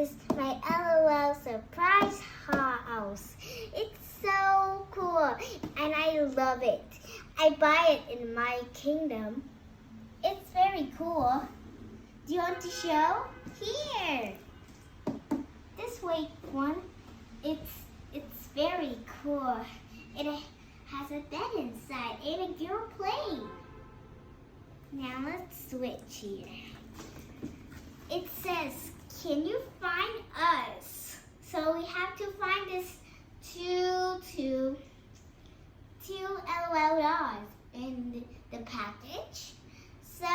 is my LOL surprise house. It's so cool and I love it. I buy it in my kingdom. It's very cool. Do you want to show? Here. This way one. It's very cool. It has a bed inside and a girl playing. Now let's switch here. It says, can you find us? So we have to find this two LOLs in the package. So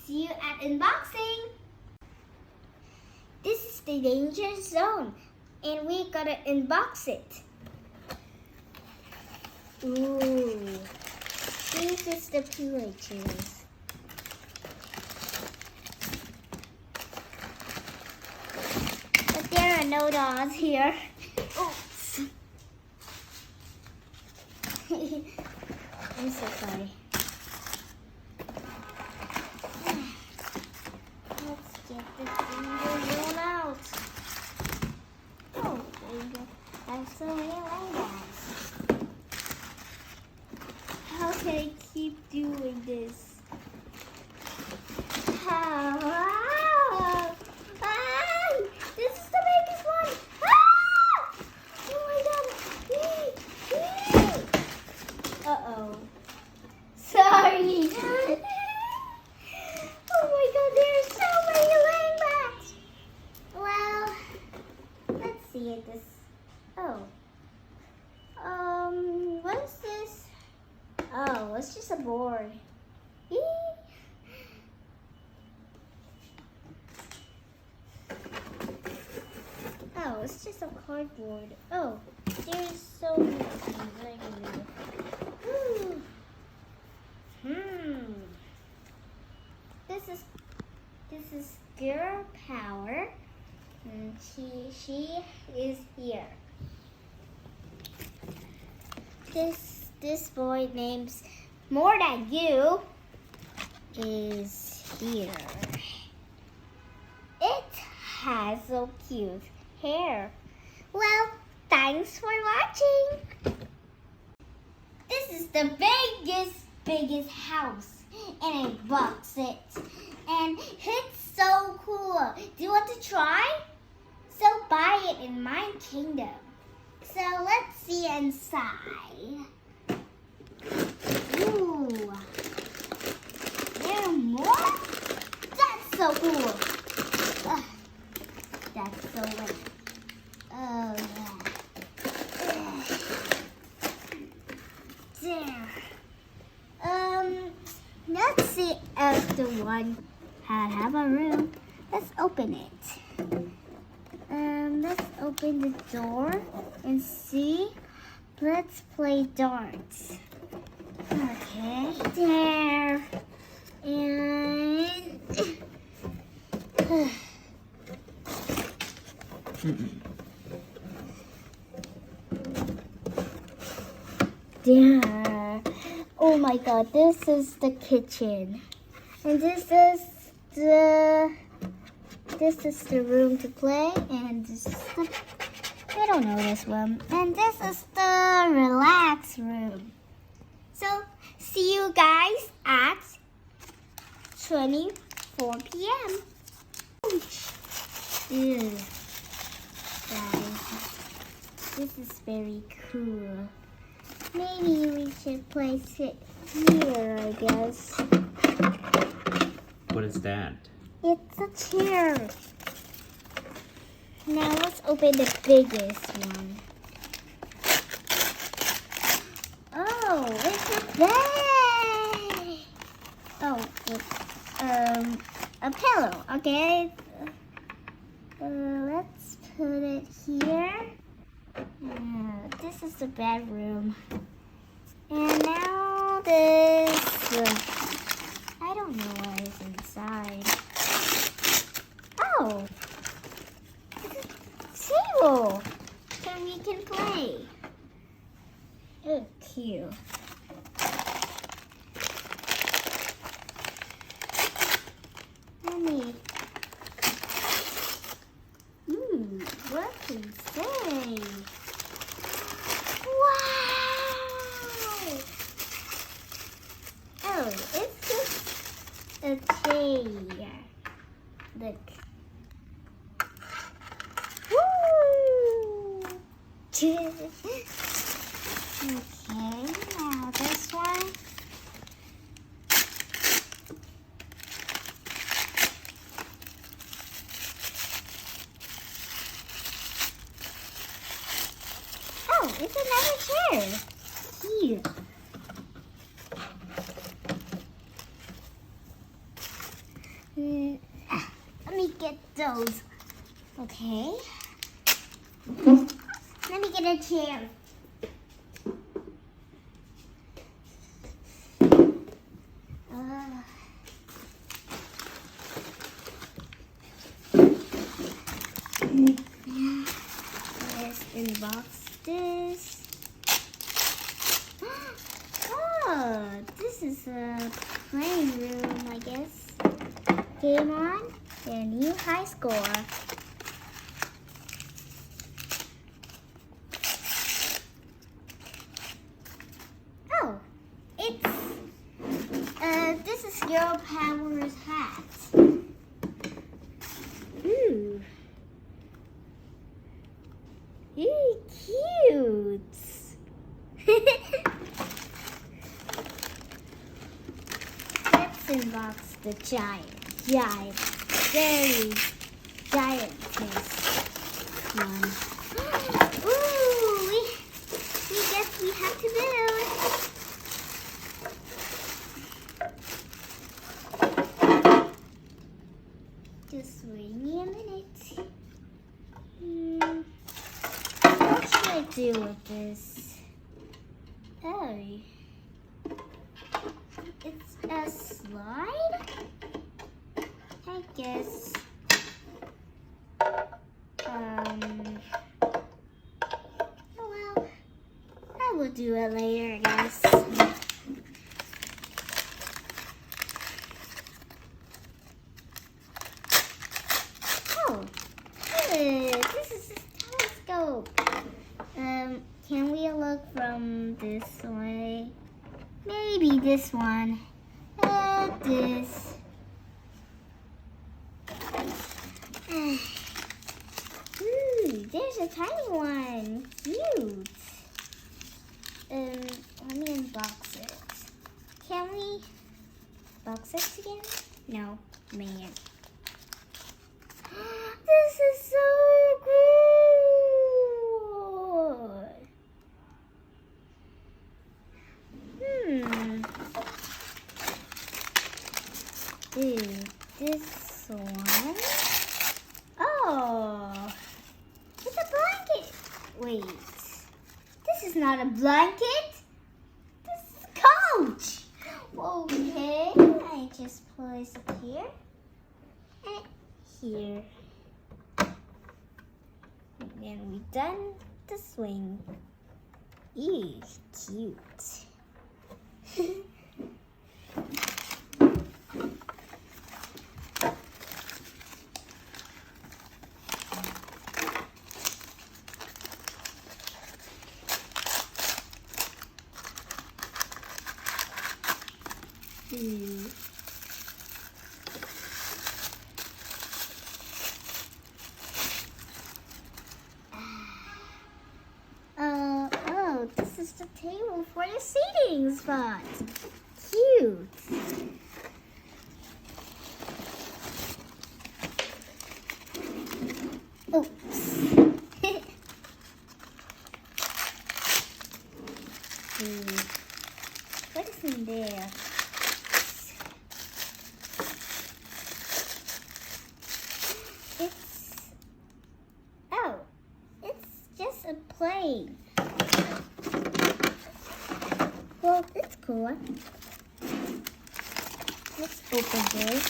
see you at unboxing. This is the danger zone and we gotta unbox it. Ooh, this is the pillagers. But there are no dolls here. Oops. I'm so sorry. Let's get the danger zone out. Oh, there you go. I have so many languages. How can I keep doing this? This is the biggest one. Oh my god. Uh-oh. Sorry. Oh my god, there's so many langbacks. Well, let's see it. What is this? Oh, it's just a board. Eee. Oh, it's just a cardboard. Oh, there's so many things. This is Girl Power, and she is here. This boy named More Than You is here. It has so cute hair. Well, thanks for watching. This is the biggest house, and I box it. And it's so cool. Do you want to try? So buy it in my kingdom. So let's see inside. Ooh. There are more? That's so cool. That's so wet. Oh yeah. There. Let's see if the one have a room. Let's open it. Let's open the door and see. Let's play darts. Okay, there. And there. Oh my god, this is the kitchen. And this is the room to play, and this is the, I don't know this one. And this is the relax room. So see you guys at 24 p.m. Ew. Guys, this is very cool. Maybe we should place it here, I guess. What is that? It's a chair. Now let's open the biggest one. Oh, it's a bed. Oh, it's a pillow. Okay. Let's put it here. This is the bedroom. And now this. I don't know what is inside. Oh, it's a table. So we can play. Oh, cute. what can it say? Wow! Oh, it's just a chair. Look. Woo! Okay, now this one. Oh, it's another chair. Here. Let me get those. Okay. Let me get a chair. Let's unbox this. Oh, this is a playing room, I guess. Game on, their new high score. Oh, it's this is Girl Power's hat. Ooh. Ooh, cute. Let's unbox the very giantness one. Ooh, we guess we have to build. Just wait me a minute. What should I do with this? Oh, it's a slide? I guess. Oh well, I will do it later, I guess. Oh, good. This is a telescope. Can we look from this way? Maybe this one. This. Ooh, there's a tiny one. Cute. Let me unbox it. Can we box it together? No, man. This is so cool. Ooh, this one. Oh, it's a blanket. Wait, this is not a blanket. This is a couch. Okay, I just place it here and here. And then we done the swing. Ew, cute. Oh, this is the table for the seating spot. Cute. Oops. What is in there? It's just a plane. Well, it's cool. Let's open this.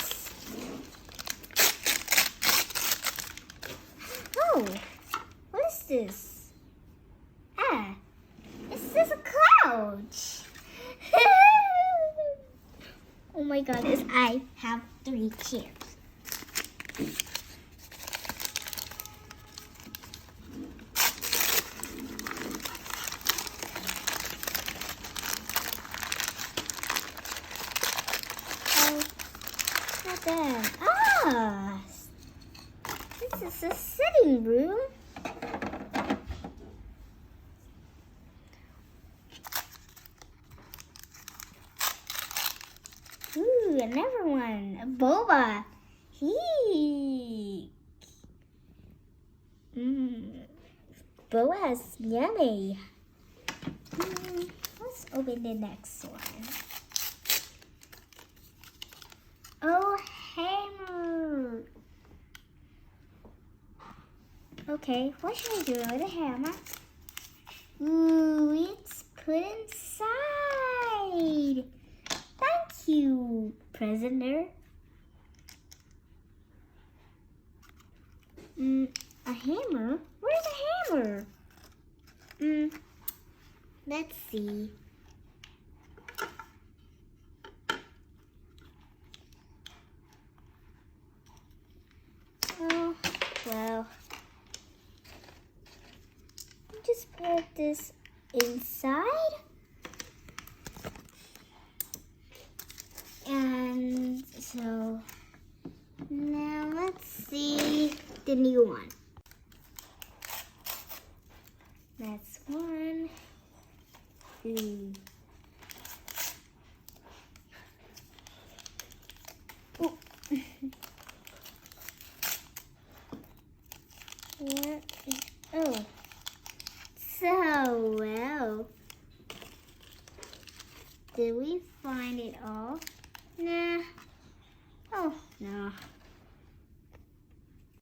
Oh, what is this? It's just a couch. Oh my goodness, I have 3 chairs. It's a sitting room. Ooh, another one. A boba. Boba's yummy. Let's open the next one. Oh, hammer. Okay, what should I do with a hammer? Ooh, it's put inside. Thank you, prisoner. A hammer? Where's the hammer? Let's see. Oh, well. Just put this inside. And so now let's see the new one. That's one. Ooh. Ooh. What? Oh. So well. Did we find it all?